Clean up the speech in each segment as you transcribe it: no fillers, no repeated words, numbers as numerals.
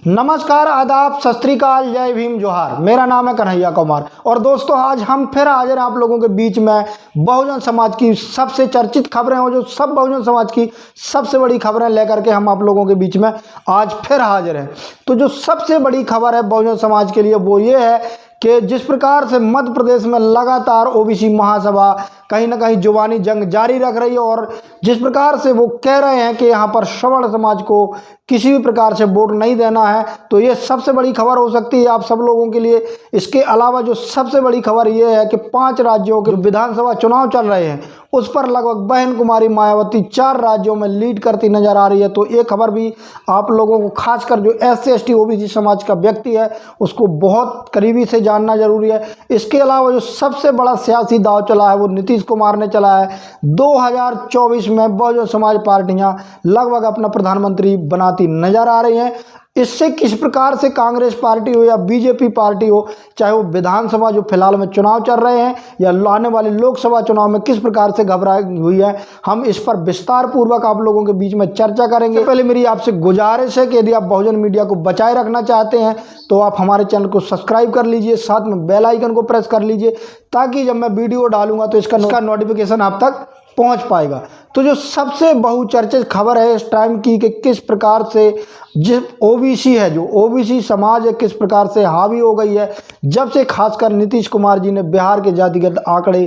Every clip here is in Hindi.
नमस्कार, आदाब, सत श्री अकाल, जय भीम, जोहार। मेरा नाम है कन्हैया कुमार और दोस्तों आज हम फिर हाजिर हैं आप लोगों के बीच में बहुजन समाज की सबसे चर्चित खबरें हो, जो सब बहुजन समाज की सबसे बड़ी खबरें लेकर के हम आप लोगों के बीच में आज फिर हाजिर हैं। तो जो सबसे बड़ी खबर है बहुजन समाज के लिए वो ये है कि जिस प्रकार से मध्य प्रदेश में लगातार ओबीसी महासभा कहीं ना कहीं जुबानी जंग जारी रख रही है और जिस प्रकार से वो कह रहे हैं कि यहाँ पर श्रवण समाज को किसी भी प्रकार से वोट नहीं देना है, तो ये सबसे बड़ी खबर हो सकती है आप सब लोगों के लिए। इसके अलावा जो सबसे बड़ी खबर ये है कि 5 राज्यों के विधानसभा चुनाव चल रहे हैं उस पर लगभग बहन कुमारी मायावती 4 राज्यों में लीड करती नजर आ रही है। तो ये खबर भी आप लोगों को, खासकर जो SC ST OBC समाज का व्यक्ति है, उसको बहुत करीबी से जानना जरूरी है। इसके अलावा जो सबसे बड़ा सियासी दांव चला है वो नीतीश कुमार ने चला है। 2024 में बहुजन समाज पार्टियां लगभग अपना प्रधानमंत्री बनाती नजर आ रही हैं। इससे किस प्रकार से कांग्रेस पार्टी हो या बीजेपी पार्टी हो, चाहे वो विधानसभा जो फिलहाल में चुनाव चल रहे हैं या आने वाले लोकसभा चुनाव में किस प्रकार से घबराई हुई है, हम इस पर विस्तार पूर्वक आप लोगों के बीच में चर्चा करेंगे। पहले मेरी आपसे गुजारिश है कि यदि आप बहुजन मीडिया को बचाए रखना चाहते हैं तो आप हमारे चैनल को सब्सक्राइब कर लीजिए, साथ में बेल आइकन को प्रेस कर लीजिए ताकि जब मैं वीडियो डालूंगा तो इसका नोटिफिकेशन आप तक पहुंच पाएगा। तो जो सबसे बहुचर्चित खबर है इस टाइम की कि किस प्रकार से जिस ओबीसी है, जो ओबीसी समाज है, किस प्रकार से हावी हो गई है जब से खासकर नीतीश कुमार जी ने बिहार के जातिगत आंकड़े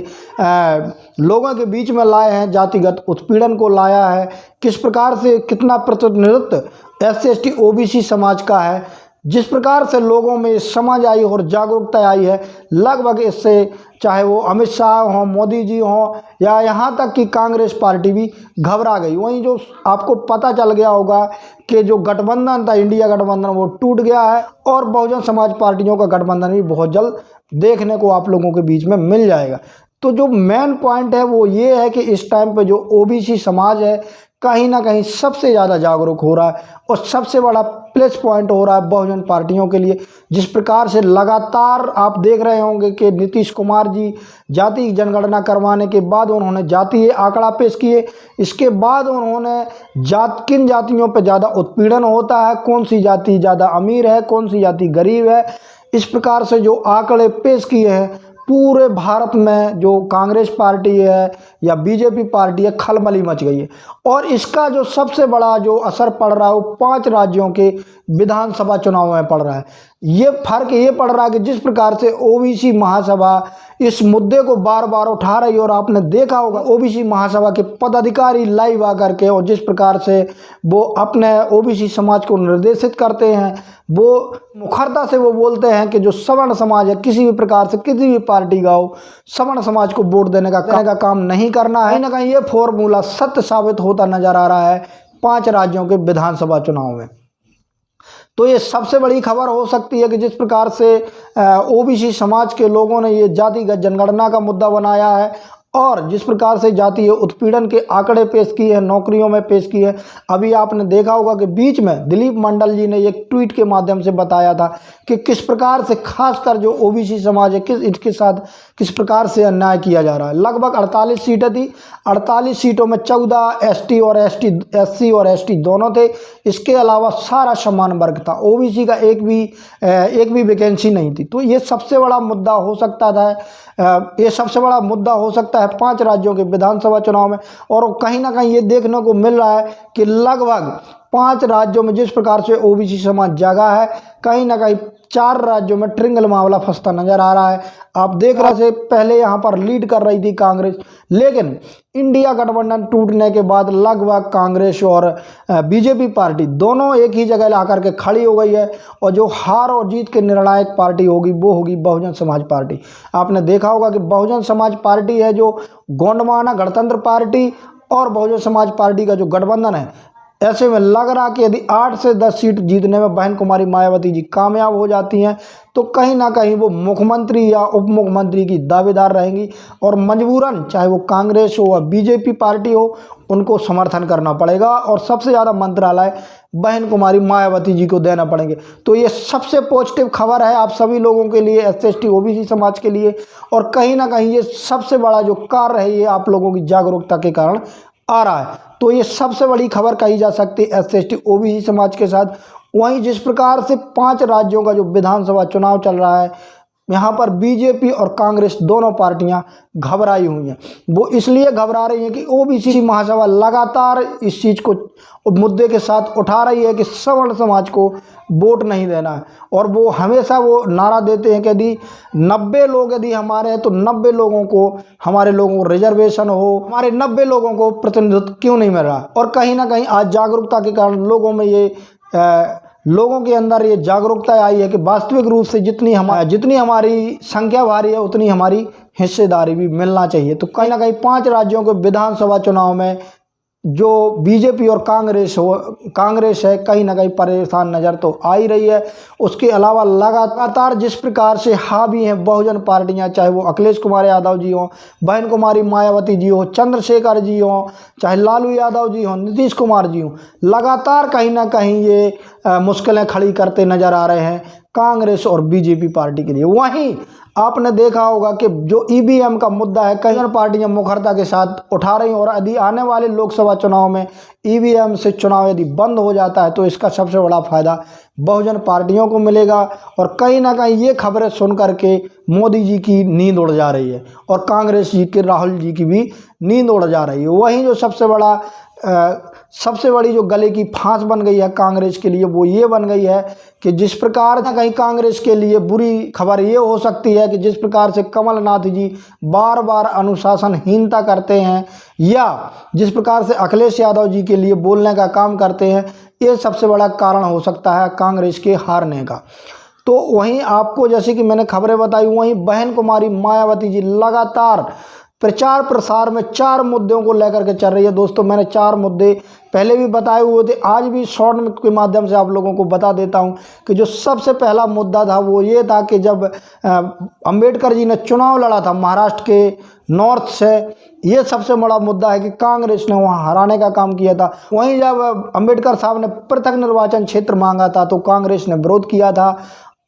लोगों के बीच में लाए हैं, जातिगत उत्पीड़न को लाया है, किस प्रकार से कितना प्रतिनिधित्व SC ST OBC समाज का है, जिस प्रकार से लोगों में समझ आई और जागरूकता आई है। लगभग इससे चाहे वो अमित शाह हों, मोदी जी हों या यहाँ तक कि कांग्रेस पार्टी भी घबरा गई। वहीं जो आपको पता चल गया होगा कि जो गठबंधन था, इंडिया गठबंधन, वो टूट गया है और बहुजन समाज पार्टियों का गठबंधन भी बहुत जल्द देखने को आप लोगों के बीच में मिल जाएगा। तो जो मेन पॉइंट है वो ये है कि इस टाइम पे जो OBC समाज है कहीं ना कहीं सबसे ज़्यादा जागरूक हो रहा है और सबसे बड़ा प्लस पॉइंट हो रहा है बहुजन पार्टियों के लिए। जिस प्रकार से लगातार आप देख रहे होंगे कि नीतीश कुमार जी जाति जनगणना करवाने के बाद उन्होंने जातीय आंकड़ा पेश किए। इसके बाद उन्होंने किन जातियों पर ज़्यादा उत्पीड़न होता है, कौन सी जाति ज़्यादा अमीर है, कौन सी जाति गरीब है, इस प्रकार से जो आंकड़े पेश किए हैं पूरे भारत में जो कांग्रेस पार्टी है या बीजेपी पार्टी है, खलबली मच गई है। और इसका जो सबसे बड़ा जो असर पड़ रहा है वो 5 राज्यों के विधानसभा चुनाव में पड़ रहा है। ये फर्क ये पड़ रहा है कि जिस प्रकार से OBC महासभा इस मुद्दे को बार बार उठा रही है और आपने देखा होगा OBC महासभा के पदाधिकारी लाइव आकर के और जिस प्रकार से वो अपने OBC समाज को निर्देशित करते हैं, वो मुखरता से वो बोलते हैं कि जो सवर्ण समाज है किसी भी प्रकार से किसी भी पार्टी का हो, सवर्ण समाज को वोट देने का काम नहीं करना है। कहीं ना कहीं ये फॉर्मूला सत्य साबित होता नजर आ रहा है 5 राज्यों के विधानसभा चुनाव में। तो ये सबसे बड़ी खबर हो सकती है कि जिस प्रकार से OBC समाज के लोगों ने ये जातिगत जनगणना का मुद्दा बनाया है और जिस प्रकार से जातीय उत्पीड़न के आंकड़े पेश किए हैं, नौकरियों में पेश किए हैं। अभी आपने देखा होगा कि बीच में दिलीप मंडल जी ने एक ट्वीट के माध्यम से बताया था कि किस प्रकार से खासकर जो OBC समाज है इसके साथ किस प्रकार से अन्याय किया जा रहा है। लगभग 48 सीटें थी, 48 सीटों में 14 SC और ST दोनों थे। इसके अलावा सारा समान वर्ग था, OBC का एक भी वैकेंसी नहीं थी। तो ये सबसे बड़ा मुद्दा हो सकता था, ये सबसे बड़ा मुद्दा हो सकता है 5 राज्यों के विधानसभा चुनाव में। और कहीं ना कहीं ये देखने को मिल रहा है कि लगभग 5 राज्यों में जिस प्रकार से OBC समाज जागा है, कहीं ना कहीं 4 राज्यों में ट्रिंगल मामला फंसता नजर आ रहा है। आप देख रहे थे पहले यहाँ पर लीड कर रही थी कांग्रेस, लेकिन इंडिया गठबंधन टूटने के बाद लगभग कांग्रेस और बीजेपी पार्टी दोनों एक ही जगह आकर के खड़ी हो गई है और जो हार और जीत के निर्णायक पार्टी होगी वो होगी बहुजन समाज पार्टी। आपने देखा होगा कि बहुजन समाज पार्टी है जो गोंडवाना गणतंत्र पार्टी और बहुजन समाज पार्टी का जो गठबंधन है, ऐसे में लग रहा कि यदि 8 से 10 सीट जीतने में बहन कुमारी मायावती जी कामयाब हो जाती हैं तो कहीं ना कहीं वो मुख्यमंत्री या उप मुख्यमंत्री की दावेदार रहेंगी और मजबूरन चाहे वो कांग्रेस हो या बीजेपी पार्टी हो उनको समर्थन करना पड़ेगा और सबसे ज़्यादा मंत्रालय बहन कुमारी मायावती जी को देना पड़ेंगे। तो ये सबसे पॉजिटिव खबर है आप सभी लोगों के लिए, SC ST OBC समाज के लिए। और कहीं ना कहीं ये सबसे बड़ा जो कार्य है ये आप लोगों की जागरूकता के कारण आ रहा है। तो ये सबसे बड़ी खबर कही जा सकती है SC ST OBC समाज के साथ। वहीं जिस प्रकार से 5 राज्यों का जो विधानसभा चुनाव चल रहा है, यहाँ पर बीजेपी और कांग्रेस दोनों पार्टियां घबराई हुई हैं। वो इसलिए घबरा रही हैं कि ओबीसी महासभा लगातार इस चीज़ को मुद्दे के साथ उठा रही है कि सवर्ण समाज को वोट नहीं देना है। और वो हमेशा वो नारा देते हैं कि यदि 90 लोग यदि हमारे हैं तो 90 लोगों को, हमारे लोगों को रिजर्वेशन हो, हमारे 90 लोगों को प्रतिनिधित्व क्यों नहीं मिल रहा। और कहीं ना कहीं आज जागरूकता के कारण लोगों में लोगों के अंदर ये जागरूकता आई है कि वास्तविक रूप से जितनी हमारी संख्या भारी है उतनी हमारी हिस्सेदारी भी मिलना चाहिए। तो कहीं ना कहीं 5 राज्यों के विधानसभा चुनाव में जो बीजेपी और कांग्रेस है कहीं ना कहीं परेशान नज़र तो आ ही रही है। उसके अलावा लगातार जिस प्रकार से हावी हैं बहुजन पार्टियां, चाहे वो अखिलेश कुमार यादव जी हों, बहन कुमारी मायावती जी हो, चंद्रशेखर जी हों, चाहे लालू यादव जी हों, नीतीश कुमार जी हों, लगातार कहीं ना कहीं ये मुश्किलें खड़ी करते नज़र आ रहे हैं कांग्रेस और बीजेपी पार्टी के लिए। वहीं आपने देखा होगा कि जो ईवीएम का मुद्दा है कई पार्टियां मुखरता के साथ उठा रही हैं। और यदि आने वाले लोकसभा चुनाव में ईवीएम से चुनाव यदि बंद हो जाता है तो इसका सबसे बड़ा फायदा बहुजन पार्टियों को मिलेगा। और कहीं ना कहीं ये खबरें सुन करके मोदी जी की नींद उड़ जा रही है और कांग्रेस जी के राहुल जी की भी नींद उड़ जा रही है। वहीं जो सबसे बड़ी जो गले की फांस बन गई है कांग्रेस के लिए वो ये बन गई है कि जिस प्रकार से कहीं कांग्रेस के लिए बुरी खबर ये हो सकती है कि जिस प्रकार से कमलनाथ जी बार बार अनुशासनहीनता करते हैं या जिस प्रकार से अखिलेश यादव जी के लिए बोलने का काम करते हैं, ये सबसे बड़ा कारण हो सकता है कांग्रेस के हारने का। तो वहीं आपको जैसे कि मैंने खबरें बताई, वहीं बहन कुमारी मायावती जी लगातार प्रचार प्रसार में 4 मुद्दों को लेकर के चल रही है। दोस्तों मैंने 4 मुद्दे पहले भी बताए हुए थे, आज भी शॉर्ट के माध्यम से आप लोगों को बता देता हूं कि जो सबसे पहला मुद्दा था वो ये था कि जब अंबेडकर जी ने चुनाव लड़ा था महाराष्ट्र के नॉर्थ से, ये सबसे बड़ा मुद्दा है कि कांग्रेस ने वहां हराने का काम किया था। वहीं जब अंबेडकर साहब ने पृथक निर्वाचन क्षेत्र मांगा था तो कांग्रेस ने विरोध किया था,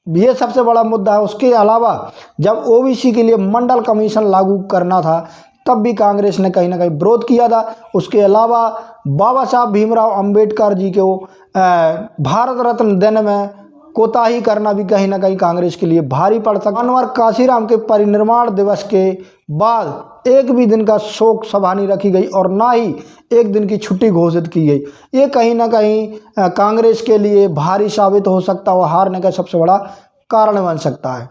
ये सबसे बड़ा मुद्दा है। उसके अलावा जब ओबीसी के लिए मंडल कमीशन लागू करना था तब भी कांग्रेस ने कहीं ना कहीं विरोध किया था। उसके अलावा बाबा साहब भीमराव अंबेडकर जी को भारत रत्न देने में कोताही करना भी कहीं ना कहीं कांग्रेस के लिए भारी पड़ सकता। अनवर काशीराम के परिनिर्वाण दिवस के बाद एक भी दिन का शोक सभा नहीं रखी गई और ना ही एक दिन की छुट्टी घोषित की गई। ये कहीं ना कहीं कांग्रेस के लिए भारी साबित हो सकता है और हारने का सबसे बड़ा कारण बन सकता है।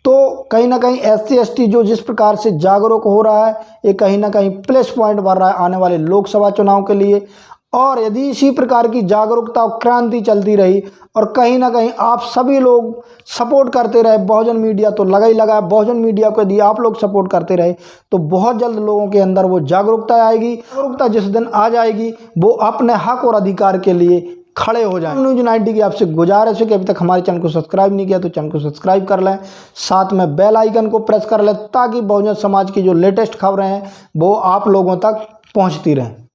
तो कहीं ना कहीं SC ST जो जिस प्रकार से जागरूक हो रहा है ये कहीं ना कहीं प्लस पॉइंट बन रहा है आने वाले लोकसभा चुनाव के लिए। और यदि इसी प्रकार की जागरूकता और क्रांति चलती रही और कहीं ना कहीं आप सभी लोग सपोर्ट करते रहे, बहुजन मीडिया तो लगा ही लगा है, बहुजन मीडिया को यदि आप लोग सपोर्ट करते रहे तो बहुत जल्द लोगों के अंदर वो जागरूकता आएगी। जागरूकता जिस दिन आ जाएगी वो अपने हक और अधिकार के लिए खड़े हो जाएं। न्यूज़ 90 की आपसे गुजारिश है कि अभी तक हमारे चैनल को सब्सक्राइब नहीं किया तो चैनल को सब्सक्राइब कर लें, साथ में बेल आइकन को प्रेस कर लें ताकि बहुजन समाज की जो लेटेस्ट खबरें हैं वो आप लोगों तक पहुंचती रहें।